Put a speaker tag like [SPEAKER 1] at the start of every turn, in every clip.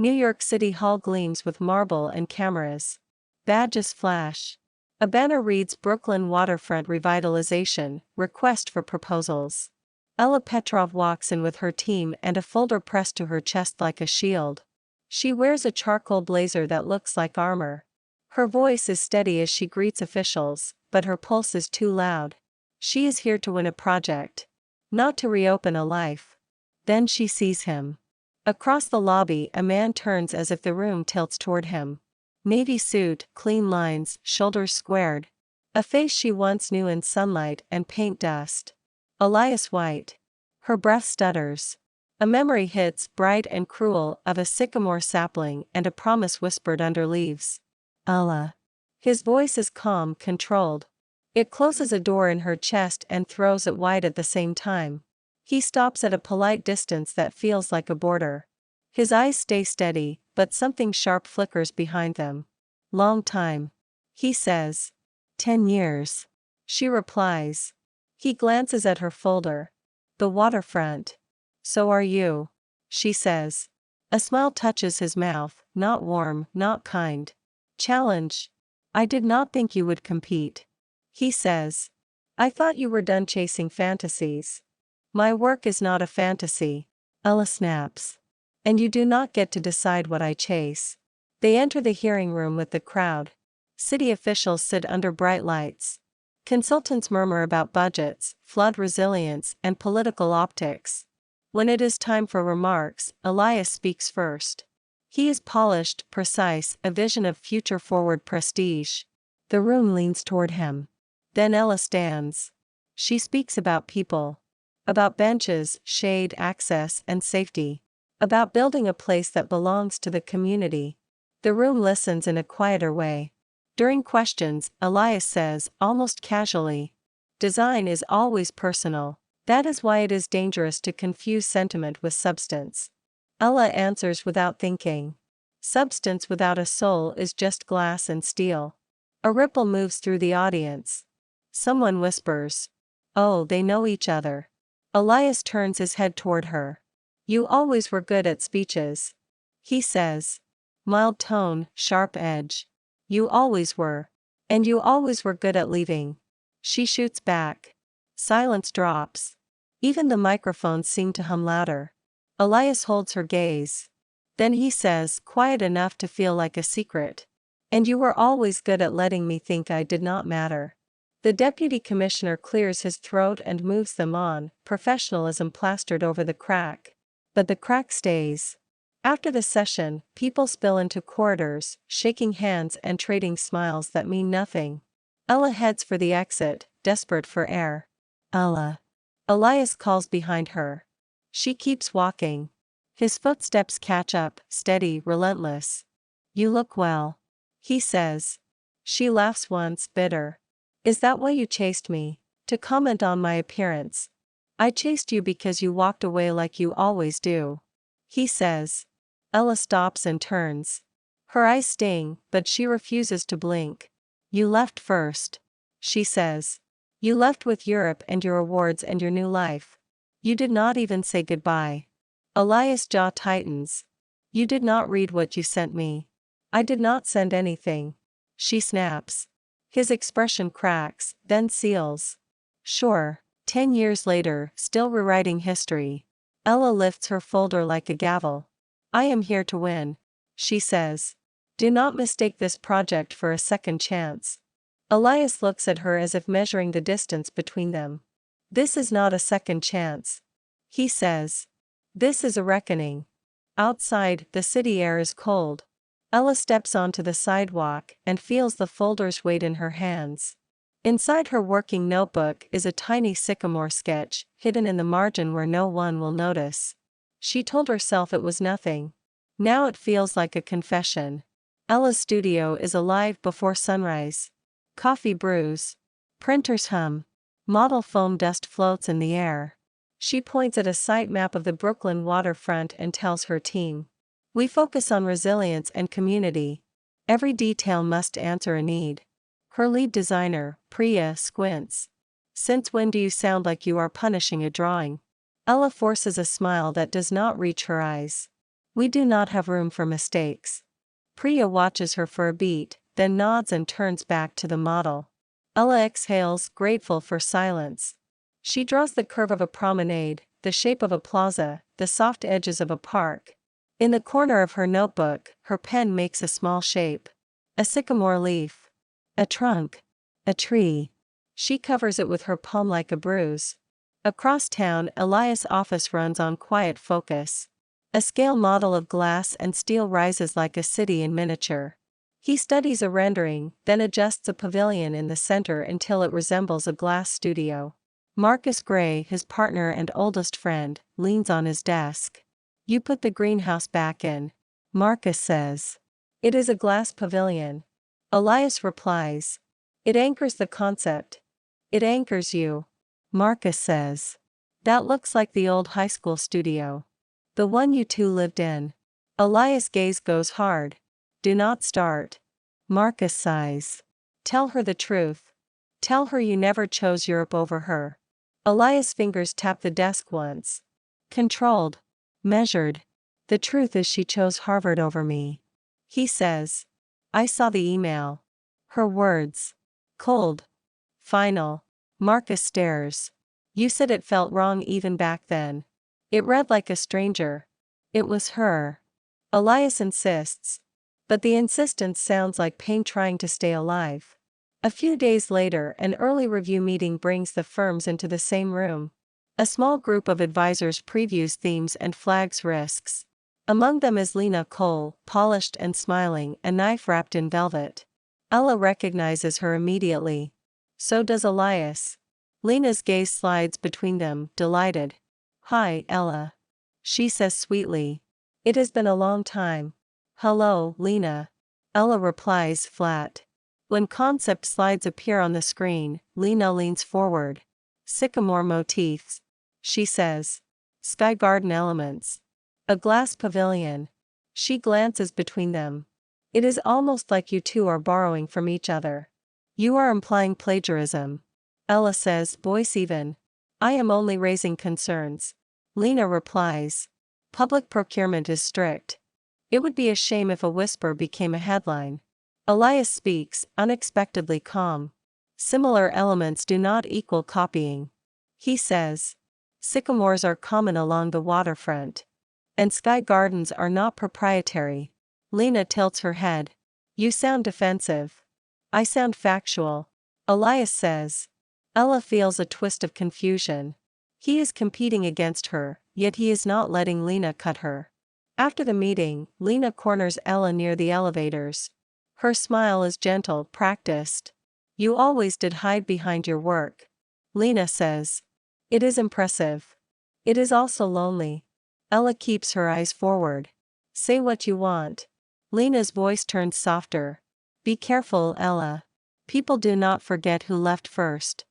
[SPEAKER 1] New York City Hall gleams with marble and cameras. Badges flash. A banner reads Brooklyn Waterfront Revitalization, Request for Proposals. Ella Petrov walks in with her team and a folder pressed to her chest like a shield. She wears a charcoal blazer that looks like armor. Her voice is steady as she greets officials, but her pulse is too loud. She is here to win a project, not to reopen a life. Then she sees him. Across the lobby, a man turns as if the room tilts toward him. Navy suit, clean lines, shoulders squared. A face she once knew in sunlight and paint dust. Elias White. Her breath stutters. A memory hits, bright and cruel, of a sycamore sapling and a promise whispered under leaves. Ella. His voice is calm, controlled. It closes a door in her chest and throws it wide at the same time. He stops at a polite distance that feels like a border. His eyes stay steady, but something sharp flickers behind them. Long time. He says. 10 years. She replies. He glances at her folder. The waterfront. So are you. She says. A smile touches his mouth, not warm, not kind. Challenge. I did not think you would compete. He says. I thought you were done chasing fantasies. My work is not a fantasy. Ella snaps. And you do not get to decide what I chase. They enter the hearing room with the crowd. City officials sit under bright lights. Consultants murmur about budgets, flood resilience, and political optics. When it is time for remarks, Elias speaks first. He is polished, precise, a vision of future-forward prestige. The room leans toward him. Then Ella stands. She speaks about people. About benches, shade, access, and safety. About building a place that belongs to the community. The room listens in a quieter way. During questions, Elias says, almost casually, design is always personal. That is why it is dangerous to confuse sentiment with substance. Ella answers without thinking. Substance without a soul is just glass and steel. A ripple moves through the audience. Someone whispers. Oh, they know each other. Elias turns his head toward her. You always were good at speeches. He says. Mild tone, sharp edge. You always were. And you always were good at leaving. She shoots back. Silence drops. Even the microphones seem to hum louder. Elias holds her gaze. Then he says, quiet enough to feel like a secret. And you were always good at letting me think I did not matter. The deputy commissioner clears his throat and moves them on, professionalism plastered over the crack. But the crack stays. After the session, people spill into corridors, shaking hands and trading smiles that mean nothing. Ella heads for the exit, desperate for air. Ella. Elias calls behind her. She keeps walking. His footsteps catch up, steady, relentless. You look well. He says. She laughs once, bitter. Is that why you chased me? To comment on my appearance. I chased you because you walked away like you always do. He says. Ella stops and turns. Her eyes sting, but she refuses to blink. You left first. She says. You left with Europe and your awards and your new life. You did not even say goodbye. Elias' jaw tightens. You did not read what you sent me. I did not send anything. She snaps. His expression cracks, then seals. Sure. 10 years later, still rewriting history. Ella lifts her folder like a gavel. I am here to win. She says. Do not mistake this project for a second chance. Elias looks at her as if measuring the distance between them. This is not a second chance. He says. This is a reckoning. Outside, the city air is cold. Ella steps onto the sidewalk and feels the folder's weight in her hands. Inside her working notebook is a tiny sycamore sketch, hidden in the margin where no one will notice. She told herself it was nothing. Now it feels like a confession. Ella's studio is alive before sunrise. Coffee brews. Printers hum. Model foam dust floats in the air. She points at a site map of the Brooklyn waterfront and tells her team. We focus on resilience and community. Every detail must answer a need. Her lead designer, Priya, squints. Since when do you sound like you are punishing a drawing? Ella forces a smile that does not reach her eyes. We do not have room for mistakes. Priya watches her for a beat, then nods and turns back to the model. Ella exhales, grateful for silence. She draws the curve of a promenade, the shape of a plaza, the soft edges of a park. In the corner of her notebook, her pen makes a small shape. A sycamore leaf. A trunk. A tree. She covers it with her palm like a bruise. Across town, Elias' office runs on quiet focus. A scale model of glass and steel rises like a city in miniature. He studies a rendering, then adjusts a pavilion in the center until it resembles a glass studio. Marcus Gray, his partner and oldest friend, leans on his desk. You put the greenhouse back in, Marcus says. It is a glass pavilion. Elias replies. It anchors the concept. It anchors you, Marcus says. That looks like the old high school studio. The one you two lived in. Elias' gaze goes hard. Do not start. Marcus sighs. Tell her the truth. Tell her you never chose Europe over her. Elias' fingers tap the desk once. Controlled. Measured. The truth is she chose Harvard over me. He says. I saw the email. Her words. Cold. Final. Marcus stares. You said it felt wrong even back then. It read like a stranger. It was her. Elias insists. But the insistence sounds like pain trying to stay alive. A few days later, an early review meeting brings the firms into the same room. A small group of advisors previews themes and flags risks. Among them is Lena Cole, polished and smiling, a knife wrapped in velvet. Ella recognizes her immediately. So does Elias. Lena's gaze slides between them, delighted. Hi, Ella. She says sweetly. It has been a long time. Hello, Lena. Ella replies flat. When concept slides appear on the screen, Lena leans forward. Sycamore motifs. She says. Sky garden elements. A glass pavilion. She glances between them. It is almost like you two are borrowing from each other. You are implying plagiarism. Ella says, voice even. I am only raising concerns. Lena replies. Public procurement is strict. It would be a shame if a whisper became a headline. Elias speaks, unexpectedly calm. Similar elements do not equal copying. He says. Sycamores are common along the waterfront. And sky gardens are not proprietary. Lena tilts her head. You sound defensive. I sound factual. Elias says. Ella feels a twist of confusion. He is competing against her, yet he is not letting Lena cut her. After the meeting, Lena corners Ella near the elevators. Her smile is gentle, practiced. You always did hide behind your work. Lena says. It is impressive. It is also lonely. Ella keeps her eyes forward. Say what you want. Lena's voice turns softer. Be careful, Ella. People do not forget who left first.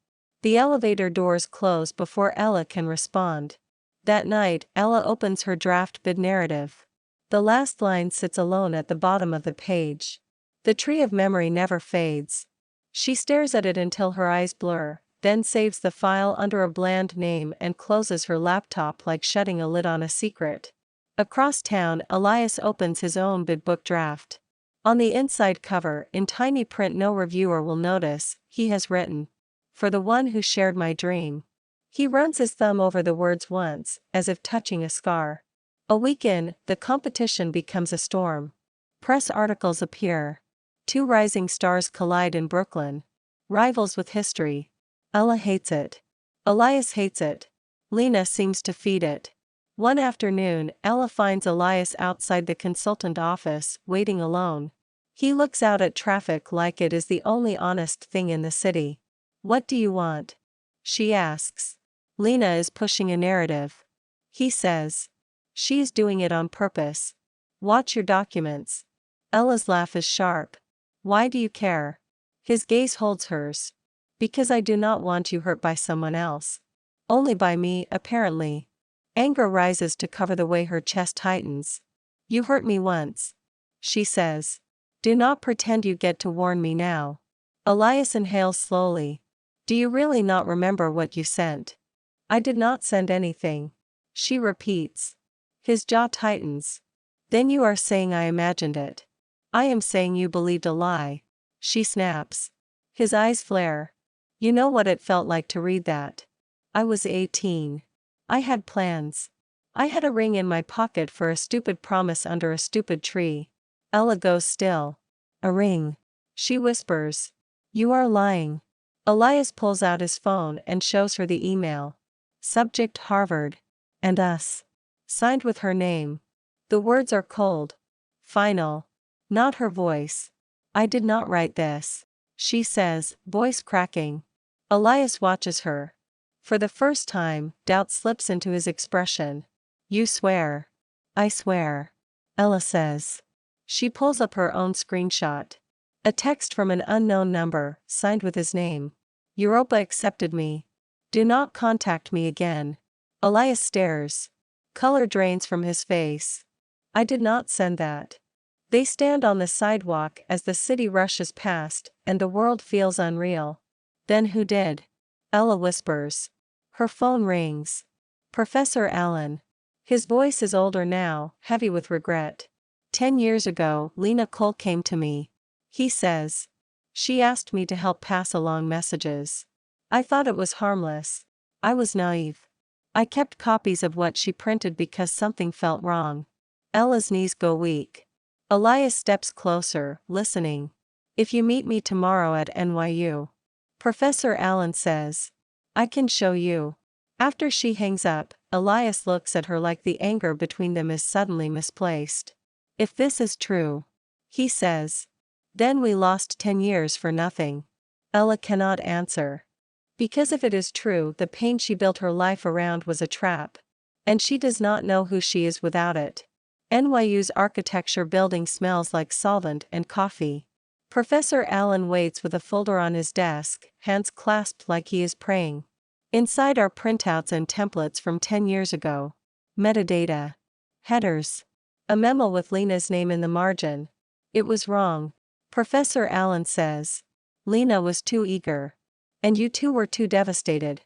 [SPEAKER 1] The elevator doors close before Ella can respond. That night, Ella opens her draft bid narrative. The last line sits alone at the bottom of the page. The tree of memory never fades. She stares at it until her eyes blur, then saves the file under a bland name and closes her laptop like shutting a lid on a secret. Across town, Elias opens his own bid book draft. On the inside cover, in tiny print no reviewer will notice, he has written, For the one who shared my dream. He runs his thumb over the words once, as if touching a scar. A week in, the competition becomes a storm. Press articles appear. Two rising stars collide in Brooklyn. Rivals with history. Ella hates it. Elias hates it. Lena seems to feed it. One afternoon, Ella finds Elias outside the consultant office, waiting alone. He looks out at traffic like it is the only honest thing in the city. What do you want? She asks. Lena is pushing a narrative. He says. She is doing it on purpose. Watch your documents. Ella's laugh is sharp. Why do you care? His gaze holds hers. Because I do not want you hurt by someone else. Only by me, apparently. Anger rises to cover the way her chest tightens. You hurt me once. She says. Do not pretend you get to warn me now. Elias inhales slowly. Do you really not remember what you sent? I did not send anything. She repeats. His jaw tightens. Then you are saying I imagined it. I am saying you believed a lie. She snaps. His eyes flare. You know what it felt like to read that. I was 18. I had plans. I had a ring in my pocket for a stupid promise under a stupid tree. Ella goes still. A ring. She whispers. You are lying. Elias pulls out his phone and shows her the email. Subject Harvard. And us. Signed with her name. The words are cold. Final. Not her voice. I did not write this. She says, voice cracking. Elias watches her. For the first time, doubt slips into his expression. You swear. I swear. Ella says. She pulls up her own screenshot. A text from an unknown number, signed with his name. Europa accepted me. Do not contact me again. Elias stares. Color drains from his face. I did not send that. They stand on the sidewalk as the city rushes past, and the world feels unreal. Then who did? Ella whispers. Her phone rings. Professor Allen. His voice is older now, heavy with regret. 10 years ago, Lena Cole came to me. He says. She asked me to help pass along messages. I thought it was harmless. I was naive. I kept copies of what she printed because something felt wrong. Ella's knees go weak. Elias steps closer, listening. If you meet me tomorrow at NYU. Professor Allen says. I can show you. After she hangs up, Elias looks at her like the anger between them is suddenly misplaced. If this is true. He says. Then we lost 10 years for nothing. Ella cannot answer. Because if it is true, the pain she built her life around was a trap. And she does not know who she is without it. NYU's architecture building smells like solvent and coffee. Professor Allen waits with a folder on his desk, hands clasped like he is praying. Inside are printouts and templates from 10 years ago. Metadata. Headers. A memo with Lena's name in the margin. It was wrong. Professor Allen says. Lena was too eager. And you two were too devastated.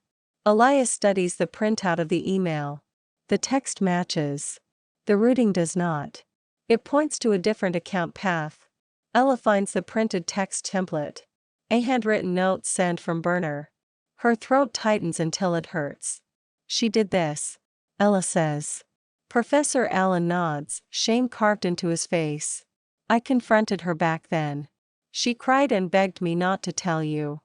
[SPEAKER 1] Elias studies the printout of the email. The text matches. The routing does not. It points to a different account path. Ella finds the printed text template. A handwritten note sent from burner. Her throat tightens until it hurts. She did this. Ella says. Professor Allen nods, shame carved into his face. I confronted her back then. She cried and begged me not to tell you.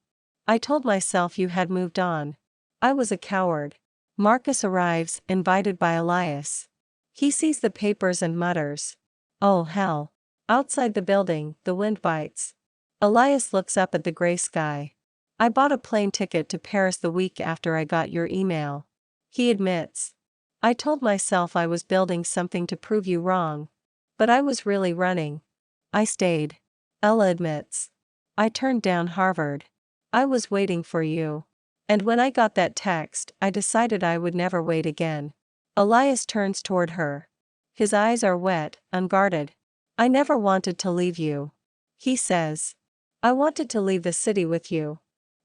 [SPEAKER 1] I told myself you had moved on. I was a coward. Marcus arrives, invited by Elias. He sees the papers and mutters. Oh hell. Outside the building, the wind bites. Elias looks up at the gray sky. I bought a plane ticket to Paris the week after I got your email. He admits. I told myself I was building something to prove you wrong. But I was really running. I stayed. Ella admits. I turned down Harvard. I was waiting for you. And when I got that text, I decided I would never wait again. Elias turns toward her. His eyes are wet, unguarded. I never wanted to leave you. He says. I wanted to leave the city with you.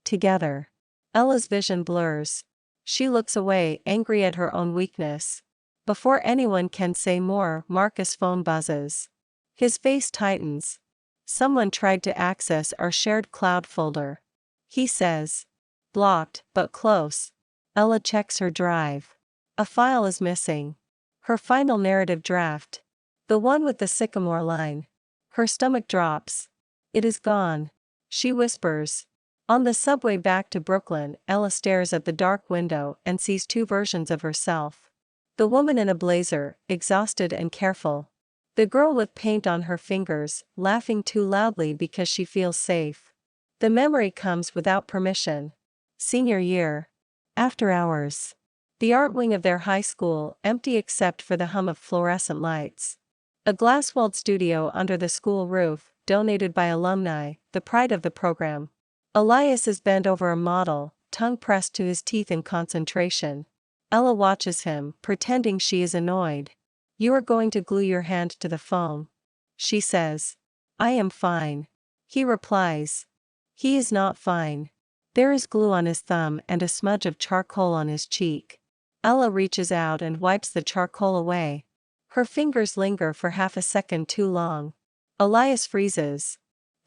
[SPEAKER 1] Together. Ella's vision blurs. She looks away, angry at her own weakness. Before anyone can say more, Marcus' phone buzzes. His face tightens. Someone tried to access our shared cloud folder. He says. Blocked, but close. Ella checks her drive. A file is missing. Her final narrative draft. The one with the sycamore line. Her stomach drops. It is gone. She whispers. On the subway back to Brooklyn, Ella stares at the dark window and sees two versions of herself. The woman in a blazer, exhausted and careful. The girl with paint on her fingers, laughing too loudly because she feels safe. The memory comes without permission. Senior year. After hours. The art wing of their high school, empty except for the hum of fluorescent lights. A glass-walled studio under the school roof, donated by alumni, the pride of the program. Elias is bent over a model, tongue pressed to his teeth in concentration. Ella watches him, pretending she is annoyed. You are going to glue your hand to the phone. She says. I am fine. He replies. He is not fine. There is glue on his thumb and a smudge of charcoal on his cheek. Ella reaches out and wipes the charcoal away. Her fingers linger for half a second too long. Elias freezes.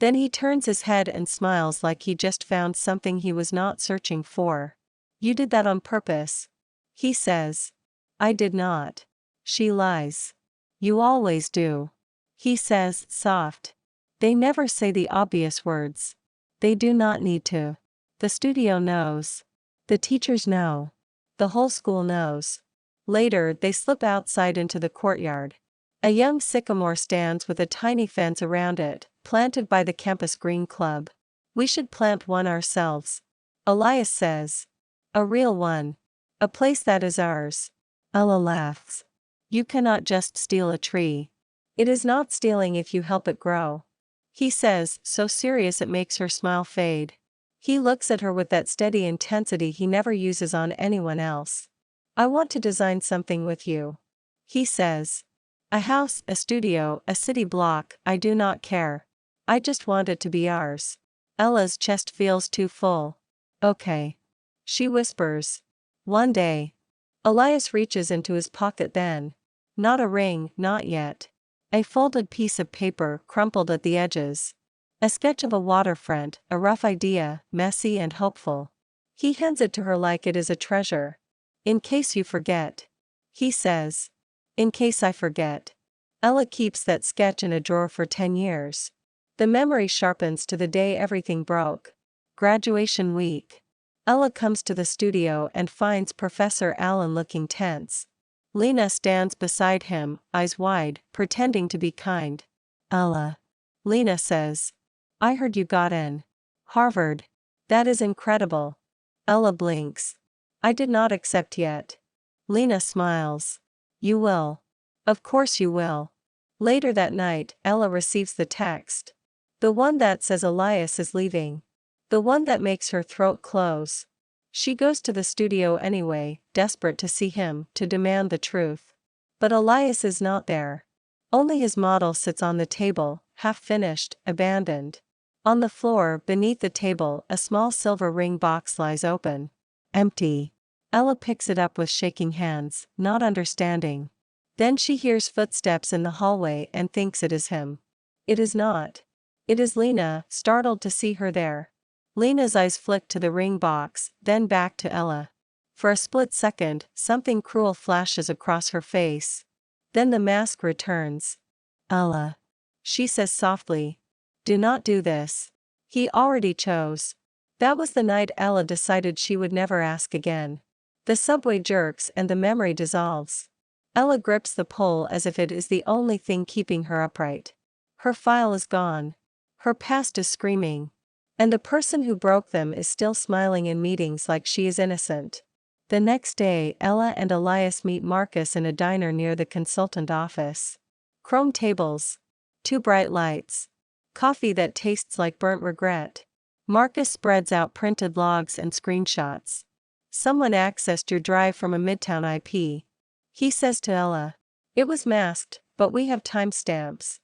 [SPEAKER 1] Then he turns his head and smiles like he just found something he was not searching for. You did that on purpose. He says. I did not. She lies. You always do. He says, soft. They never say the obvious words. They do not need to. The studio knows. The teachers know. The whole school knows. Later, they slip outside into the courtyard. A young sycamore stands with a tiny fence around it, planted by the campus green club. We should plant one ourselves. Elias says. A real one. A place that is ours. Ella laughs. You cannot just steal a tree. It is not stealing if you help it grow. He says, so serious it makes her smile fade. He looks at her with that steady intensity he never uses on anyone else. I want to design something with you. He says. A house, a studio, a city block, I do not care. I just want it to be ours. Ella's chest feels too full. Okay. She whispers. One day. Elias reaches into his pocket then. Not a ring, not yet. A folded piece of paper crumpled at the edges. A sketch of a waterfront, a rough idea, messy and hopeful. He hands it to her like it is a treasure. In case you forget. He says. In case I forget. Ella keeps that sketch in a drawer for 10 years. The memory sharpens to the day everything broke. Graduation week. Ella comes to the studio and finds Professor Allen looking tense. Lena stands beside him, eyes wide, pretending to be kind. Ella. Lena says. I heard you got in. Harvard. That is incredible. Ella blinks. I did not accept yet. Lena smiles. You will. Of course you will. Later that night, Ella receives the text. The one that says Elias is leaving. The one that makes her throat close. She goes to the studio anyway, desperate to see him, to demand the truth. But Elias is not there. Only his model sits on the table, half finished, abandoned. On the floor, beneath the table, a small silver ring box lies open. Empty. Ella picks it up with shaking hands, not understanding. Then she hears footsteps in the hallway and thinks it is him. It is not. It is Lena, startled to see her there. Lena's eyes flick to the ring box, then back to Ella. For a split second, something cruel flashes across her face. Then the mask returns. Ella. She says softly. Do not do this. He already chose. That was the night Ella decided she would never ask again. The subway jerks and the memory dissolves. Ella grips the pole as if it is the only thing keeping her upright. Her file is gone. Her past is screaming. And the person who broke them is still smiling in meetings like she is innocent. The next day, Ella and Elias meet Marcus in a diner near the consultant office. Chrome tables. 2 bright lights. Coffee that tastes like burnt regret. Marcus spreads out printed logs and screenshots. Someone accessed your drive from a Midtown IP. He says to Ella. It was masked, but we have timestamps.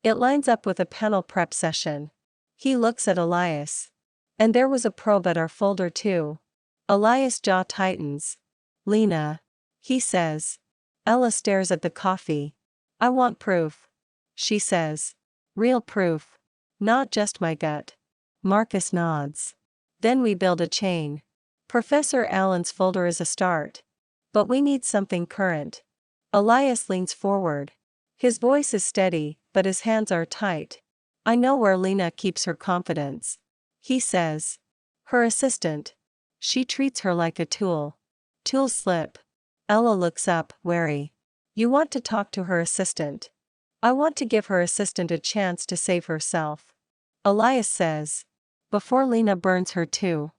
[SPEAKER 1] It lines up with a panel prep session. He looks at Elias. And there was a probe at our folder too. Elias' jaw tightens. Lena. He says. Ella stares at the coffee. I want proof. She says. Real proof. Not just my gut. Marcus nods. Then we build a chain. Professor Allen's folder is a start. But we need something current. Elias leans forward. His voice is steady, but his hands are tight. I know where Lena keeps her confidence. He says. Her assistant. She treats her like a tool. Tools slip. Ella looks up, wary. You want to talk to her assistant. I want to give her assistant a chance to save herself. Elias says. Before Lena burns her too.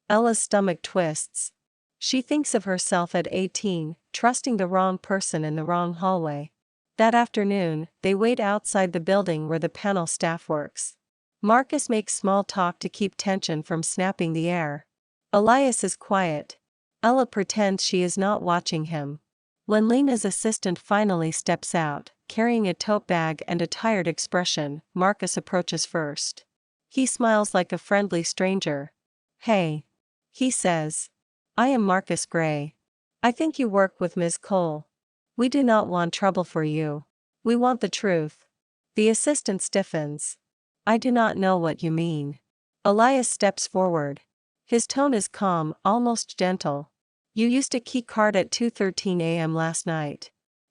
[SPEAKER 1] Ella's stomach twists. She thinks of herself at 18, trusting the wrong person in the wrong hallway. That afternoon, they wait outside the building where the panel staff works. Marcus makes small talk to keep tension from snapping the air. Elias is quiet. Ella pretends she is not watching him. When Lena's assistant finally steps out, carrying a tote bag and a tired expression, Marcus approaches first. He smiles like a friendly stranger. Hey. He says. I am Marcus Gray. I think you work with Ms. Cole. We do not want trouble for you. We want the truth. The assistant stiffens. I do not know what you mean. Elias steps forward. His tone is calm, almost gentle. You used a key card at 2:13 a.m. last night.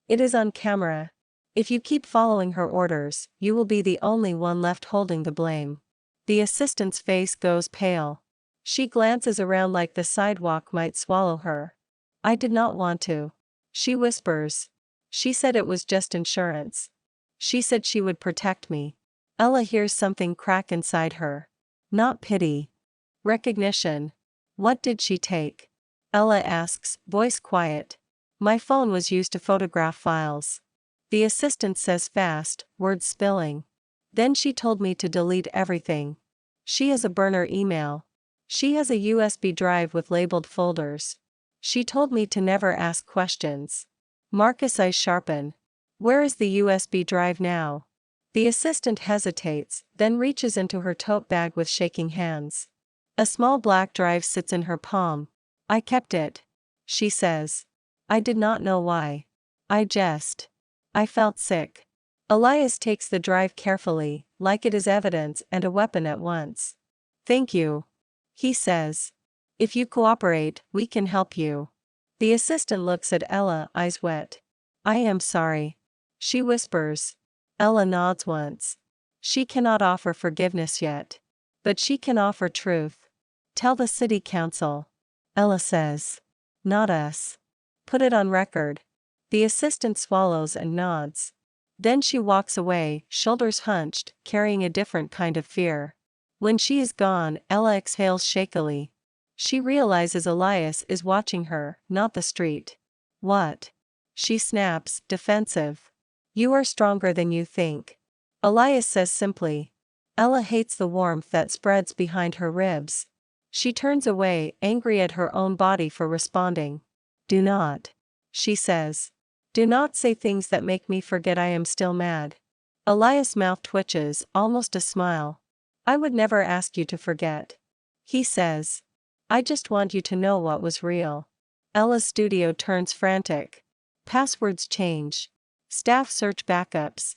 [SPEAKER 1] It is on camera. If you keep following her orders, you will be the only one left holding the blame. The assistant's face goes pale. She glances around like the sidewalk might swallow her. I did not want to. She whispers. She said it was just insurance. She said she would protect me. Ella hears something crack inside her. Not pity. Recognition. What did she take? Ella asks, voice quiet. My phone was used to photograph files. The assistant says fast, words spilling. Then she told me to delete everything. She has a burner email. She has a USB drive with labeled folders. She told me to never ask questions. Marcus' eyes sharpen. Where is the USB drive now? The assistant hesitates, then reaches into her tote bag with shaking hands. A small black drive sits in her palm. I kept it. She says. I did not know why. I felt sick. Elias takes the drive carefully, like it is evidence and a weapon at once. Thank you. He says. If you cooperate, we can help you. The assistant looks at Ella, eyes wet. I am sorry. She whispers. Ella nods once. She cannot offer forgiveness yet. But she can offer truth. Tell the city council. Ella says. Not us. Put it on record. The assistant swallows and nods. Then she walks away, shoulders hunched, carrying a different kind of fear. When she is gone, Ella exhales shakily. She realizes Elias is watching her, not the street. What? She snaps, defensive. You are stronger than you think. Elias says simply. Ella hates the warmth that spreads behind her ribs. She turns away, angry at her own body for responding. Do not. She says. Do not say things that make me forget I am still mad. Elias' mouth twitches, almost a smile. I would never ask you to forget. He says. I just want you to know what was real. Ella's studio turns frantic. Passwords change. Staff search backups.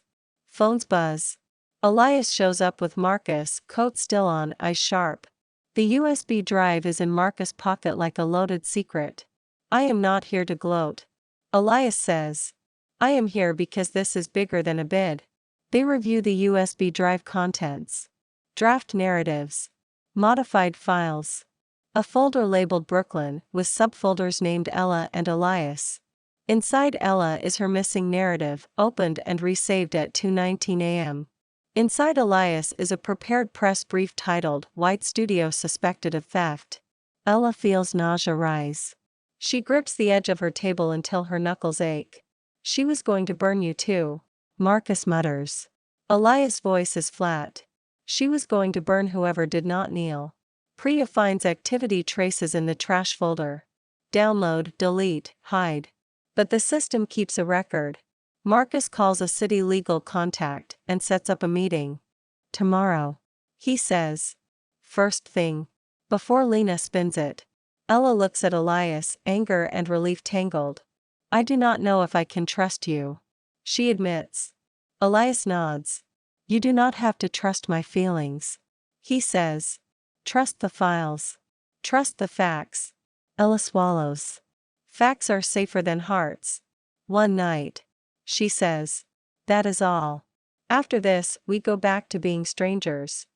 [SPEAKER 1] Phones buzz. Elias shows up with Marcus, coat still on, eyes sharp. The USB drive is in Marcus' pocket like a loaded secret. I am not here to gloat. Elias says. I am here because this is bigger than a bid. They review the USB drive contents. Draft narratives. Modified files. A folder labeled Brooklyn, with subfolders named Ella and Elias. Inside Ella is her missing narrative, opened and resaved at 2:19 a.m. Inside Elias is a prepared press brief titled, White Studio Suspected of Theft. Ella feels nausea rise. She grips the edge of her table until her knuckles ache. She was going to burn you too. Marcus mutters. Elias' voice is flat. She was going to burn whoever did not kneel. Priya finds activity traces in the trash folder. Download, delete, hide. But the system keeps a record. Marcus calls a city legal contact and sets up a meeting. Tomorrow. He says. First thing. Before Lena spins it. Ella looks at Elias, anger and relief tangled. I do not know if I can trust you. She admits. Elias nods. You do not have to trust my feelings. He says. Trust the files. Trust the facts. Ella swallows. Facts are safer than hearts. One night. She says. That is all. After this, we go back to being strangers.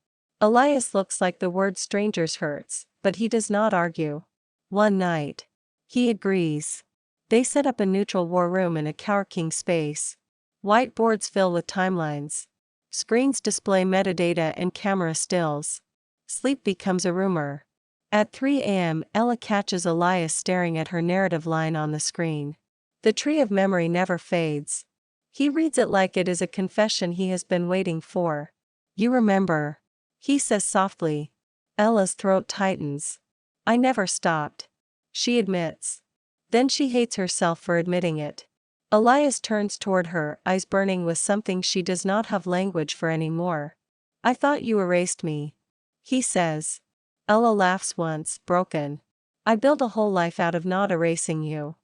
[SPEAKER 1] Elias looks like the word strangers hurts, but he does not argue. One night. He agrees. They set up a neutral war room in a coworking space. Whiteboards fill with timelines. Screens display metadata and camera stills. Sleep becomes a rumor. At 3 a.m., Ella catches Elias staring at her narrative line on the screen. The tree of memory never fades. He reads it like it is a confession he has been waiting for. You remember. He says softly. Ella's throat tightens. I never stopped. She admits. Then she hates herself for admitting it. Elias turns toward her, eyes burning with something she does not have language for anymore. I thought you erased me. He says. Ella laughs once, broken. I built a whole life out of not erasing you.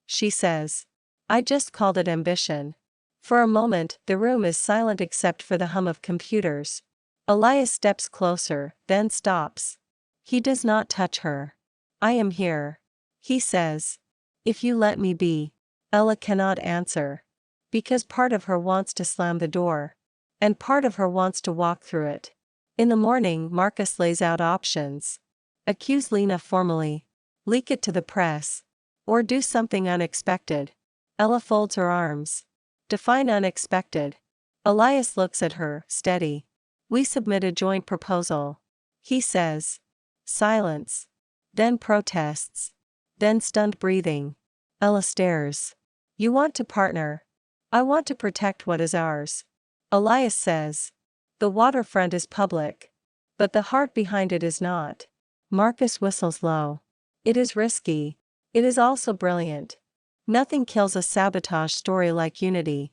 [SPEAKER 1] She says. I just called it ambition. For a moment, the room is silent except for the hum of computers. Elias steps closer, then stops. He does not touch her. I am here, he says. If you let me be. Ella cannot answer. Because part of her wants to slam the door. And part of her wants to walk through it. In the morning, Marcus lays out options. Accuse Lena formally. Leak it to the press. Or do something unexpected. Ella folds her arms. Define unexpected. Elias looks at her, steady. We submit a joint proposal. He says. Silence. Then protests. Then stunned breathing. Ella stares. You want to partner. I want to protect what is ours. Elias says. The waterfront is public. But the heart behind it is not. Marcus whistles low. It is risky. It is also brilliant. Nothing kills a sabotage story like unity.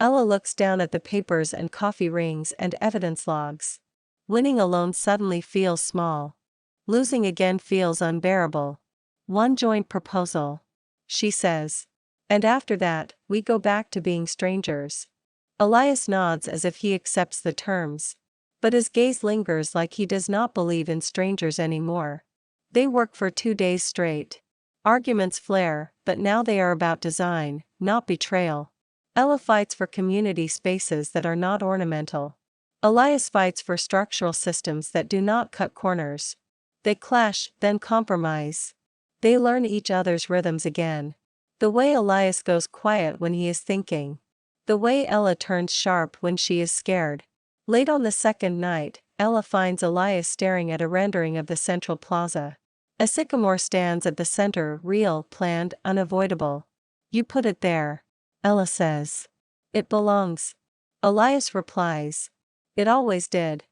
[SPEAKER 1] Ella looks down at the papers and coffee rings and evidence logs. Winning alone suddenly feels small. Losing again feels unbearable. One joint proposal. She says. And after that, we go back to being strangers. Elias nods as if he accepts the terms. But his gaze lingers like he does not believe in strangers anymore. They work for 2 days straight. Arguments flare, but now they are about design, not betrayal. Ella fights for community spaces that are not ornamental. Elias fights for structural systems that do not cut corners. They clash, then compromise. They learn each other's rhythms again. The way Elias goes quiet when he is thinking. The way Ella turns sharp when she is scared. Late on the second night, Ella finds Elias staring at a rendering of the central plaza. A sycamore stands at the center, real, planned, unavoidable. You put it there. Ella says. It belongs. Elias replies. It always did.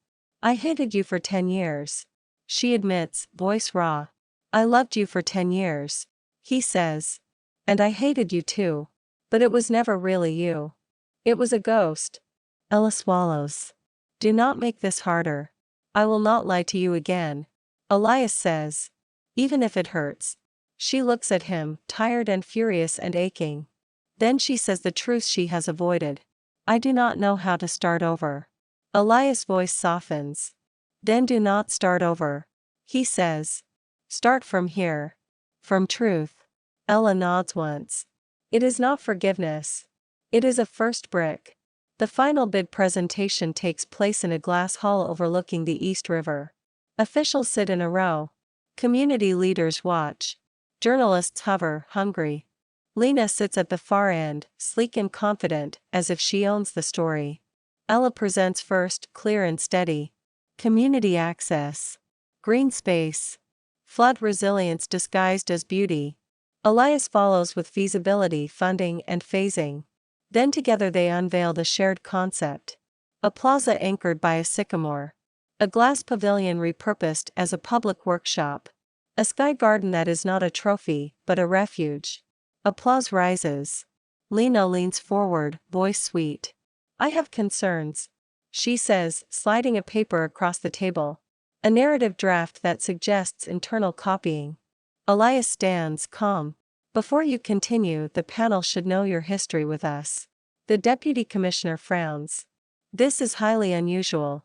[SPEAKER 1] I hated you for 10 years. She admits, voice raw. I loved you for 10 years. He says. And I hated you too. But it was never really you. It was a ghost. Ella swallows. Do not make this harder. I will not lie to you again. Elias says. Even if it hurts. She looks at him, tired and furious and aching. Then she says the truth she has avoided. I do not know how to start over. Elias' voice softens. Then do not start over. He says. Start from here. From truth. Ella nods once. It is not forgiveness. It is a first brick. The final bid presentation takes place in a glass hall overlooking the East River. Officials sit in a row. Community leaders watch. Journalists hover, hungry. Lena sits at the far end, sleek and confident, as if she owns the story. Ella presents first, clear and steady. Community access. Green space. Flood resilience disguised as beauty. Elias follows with feasibility, funding, and phasing. Then together they unveil the shared concept. A plaza anchored by a sycamore. A glass pavilion repurposed as a public workshop. A sky garden that is not a trophy, but a refuge. Applause rises. Lena leans forward, voice sweet. I have concerns. She says, sliding a paper across the table. A narrative draft that suggests internal copying. Elias stands, calm. Before you continue, the panel should know your history with us. The deputy commissioner frowns. This is highly unusual.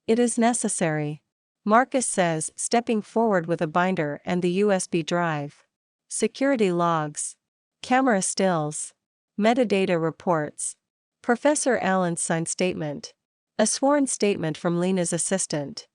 [SPEAKER 1] It is necessary. Marcus says, stepping forward with a binder and the USB drive. Security logs. Camera stills. Metadata reports. Professor Allen's signed statement. A sworn statement from Lena's assistant.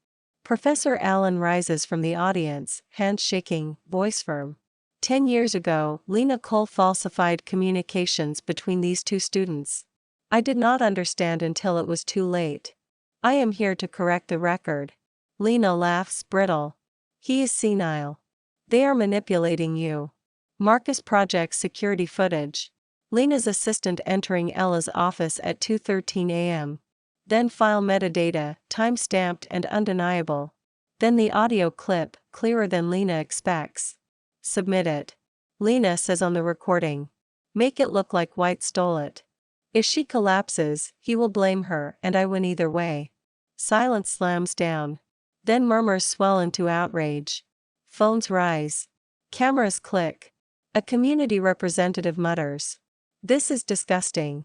[SPEAKER 1] Professor Allen rises from the audience, hands shaking, voice firm. 10 years ago, Lena Cole falsified communications between these two students. I did not understand until it was too late. I am here to correct the record. Lena laughs, brittle. He is senile. They are manipulating you. Marcus projects security footage. Lena's assistant entering Ella's office at 2:13 a.m. Then file metadata, time-stamped and undeniable. Then the audio clip, clearer than Lena expects. Submit it. Lena says on the recording. Make it look like White stole it. If she collapses, he will blame her and I win either way. Silence slams down. Then murmurs swell into outrage. Phones rise. Cameras click. A community representative mutters. This is disgusting.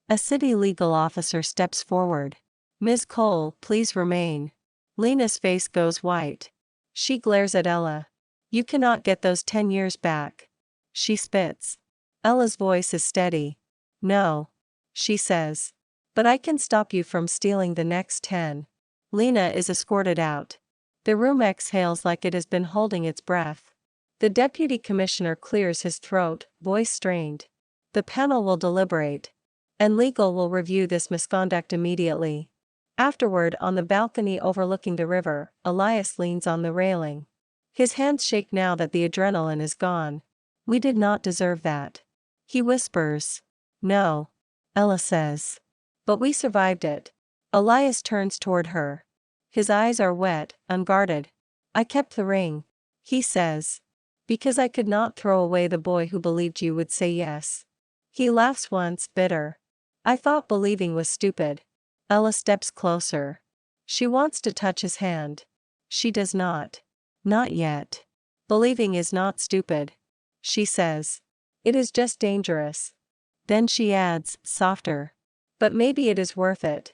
[SPEAKER 1] A city legal officer steps forward. Ms. Cole, please remain. Lena's face goes white. She glares at Ella. You cannot get those 10 years back. She spits. Ella's voice is steady. No. She says. But I can stop you from stealing the next 10. Lena is escorted out. The room exhales like it has been holding its breath. The deputy commissioner clears his throat, voice strained. The panel will deliberate. And legal will review this misconduct immediately. Afterward, on the balcony overlooking the river, Elias leans on the railing. His hands shake now that the adrenaline is gone. We did not deserve that. He whispers. No. Ella says. But we survived it. Elias turns toward her. His eyes are wet, unguarded. I kept the ring. He says. Because I could not throw away the boy who believed you would say yes. He laughs once, bitter. I thought believing was stupid. Ella steps closer. She wants to touch his hand. She does not. Not yet. Believing is not stupid. She says. It is just dangerous. Then she adds, softer. But maybe it is worth it.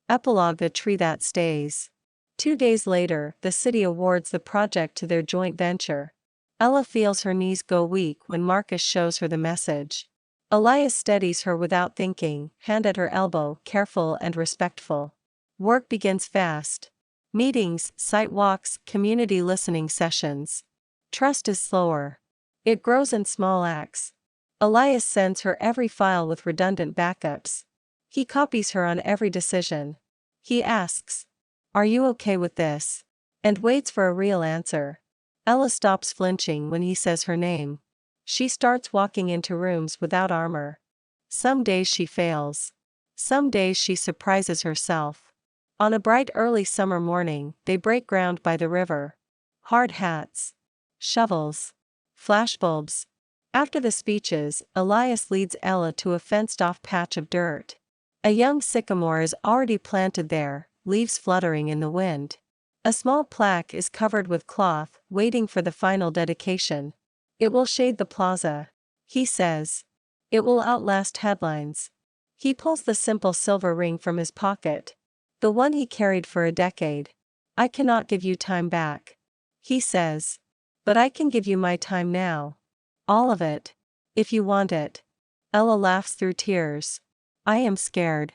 [SPEAKER 1] Epilogue: The tree that stays. 2 days later, the city awards the project to their joint venture. Ella feels her knees go weak when Marcus shows her the message. Elias steadies her without thinking, hand at her elbow, careful and respectful. Work begins fast. Meetings, site walks, community listening sessions. Trust is slower. It grows in small acts. Elias sends her every file with redundant backups. He copies her on every decision. He asks, "Are you okay with this?" and waits for a real answer. Ella stops flinching when he says her name. She starts walking into rooms without armor. Some days she fails. Some days she surprises herself. On a bright early summer morning, they break ground by the river. Hard hats. Shovels. Flashbulbs. After the speeches, Elias leads Ella to a fenced-off patch of dirt. A young sycamore is already planted there, leaves fluttering in the wind. A small plaque is covered with cloth, waiting for the final dedication. It will shade the plaza. He says. It will outlast headlines. He pulls the simple silver ring from his pocket. The one he carried for a decade. I cannot give you time back. He says. But I can give you my time now. All of it. If you want it. Ella laughs through tears. I am scared.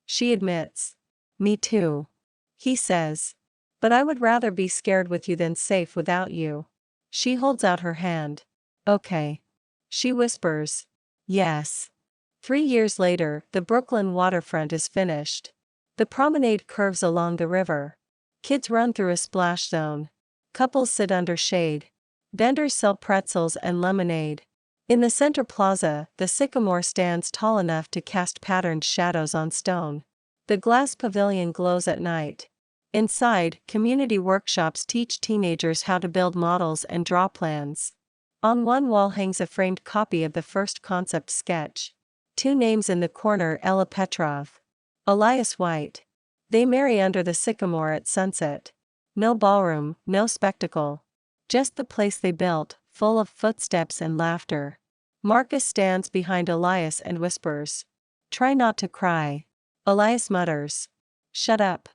[SPEAKER 1] She admits. Me too. He says. But I would rather be scared with you than safe without you. She holds out her hand. Okay. She whispers. Yes. 3 years later, the Brooklyn waterfront is finished. The promenade curves along the river. Kids run through a splash zone. Couples sit under shade. Vendors sell pretzels and lemonade. In the center plaza, the sycamore stands tall enough to cast patterned shadows on stone. The glass pavilion glows at night. Inside, community workshops teach teenagers how to build models and draw plans. On one wall hangs a framed copy of the first concept sketch. 2 names in the corner: Ella Petrov. Elias White. They marry under the sycamore at sunset. No ballroom, no spectacle. Just the place they built, full of footsteps and laughter. Marcus stands behind Elias and whispers. Try not to cry. Elias mutters. Shut up.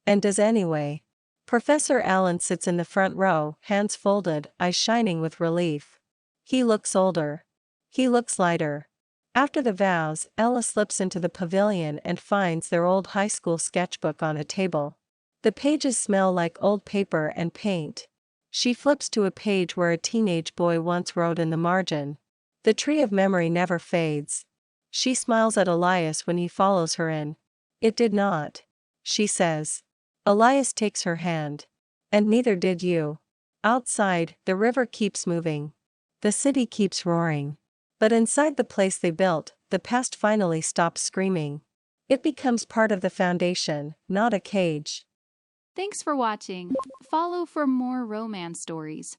[SPEAKER 1] And does anyway. Professor Allen sits in the front row, hands folded, eyes shining with relief. He looks older. He looks lighter. After the vows, Ella slips into the pavilion and finds their old high school sketchbook on a table. The pages smell like old paper and paint. She flips to a page where a teenage boy once wrote in the margin. The tree of memory never fades. She smiles at Elias when he follows her in. It did not. She says. Elias takes her hand. And neither did you. Outside, the river keeps moving. The city keeps roaring. But inside the place they built, the past finally stops screaming. It becomes part of the foundation, not a cage.
[SPEAKER 2] Thanks for watching. Follow for more romance stories.